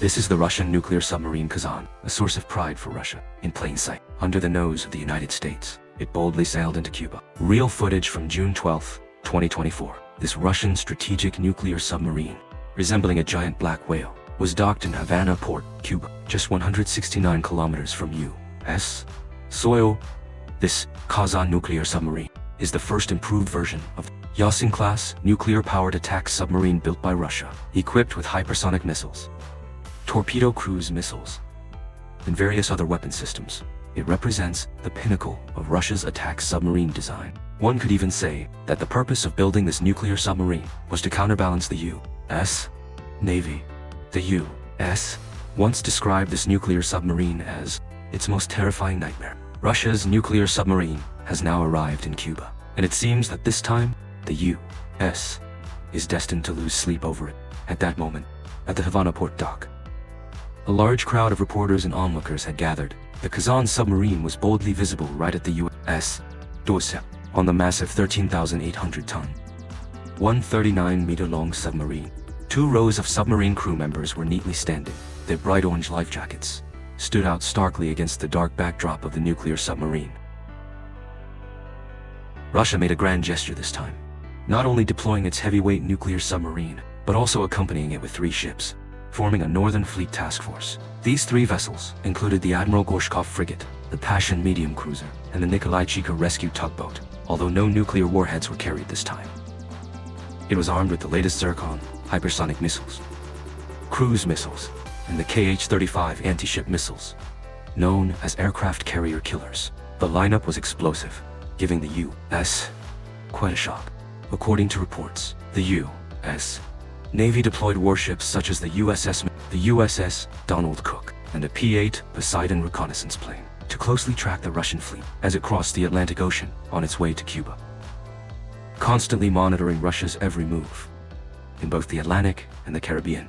This is the Russian nuclear submarine Kazan, a source of pride for Russia. In plain sight, under the nose of the United States, it boldly sailed into Cuba. Real footage from June 12, 2024. This Russian strategic nuclear submarine, resembling a giant black whale, was docked in Havana Port, Cuba, just 169 kilometers from U.S. soil. This Kazan nuclear submarine is the first improved version of the Yasin-class nuclear-powered attack submarine built by Russia, equipped with hypersonic missiles, torpedo cruise missiles, and various other weapon systems. It represents the pinnacle of Russia's attack submarine design. One could even say that the purpose of building this nuclear submarine was to counterbalance the U.S. Navy. The U.S. once described this nuclear submarine as its most terrifying nightmare. Russia's nuclear submarine has now arrived in Cuba, and it seems that this time, the U.S. is destined to lose sleep over it. At that moment, at the Havana Port dock, a large crowd of reporters and onlookers had gathered. The Kazan submarine was boldly visible right at the U.S. Doorstep on the massive 13,800-ton, 139-meter-long submarine. Two rows of submarine crew members were neatly standing. Their bright orange life jackets stood out starkly against the dark backdrop of the nuclear submarine. Russia made a grand gesture this time, not only deploying its heavyweight nuclear submarine, but also accompanying it with 3 ships, forming a Northern Fleet task force. These 3 vessels included the Admiral Gorshkov frigate, the Pashin medium cruiser, and the Nikolai Chiker rescue tugboat, although no nuclear warheads were carried this time. It was armed with the latest Zircon hypersonic missiles, cruise missiles, and the Kh-35 anti-ship missiles, known as aircraft carrier killers. The lineup was explosive, giving the U.S. quite a shock. According to reports, the U.S. Navy deployed warships such as the USS Donald Cook, and a P-8 Poseidon reconnaissance plane to closely track the Russian fleet as it crossed the Atlantic Ocean on its way to Cuba, constantly monitoring Russia's every move in both the Atlantic and the Caribbean.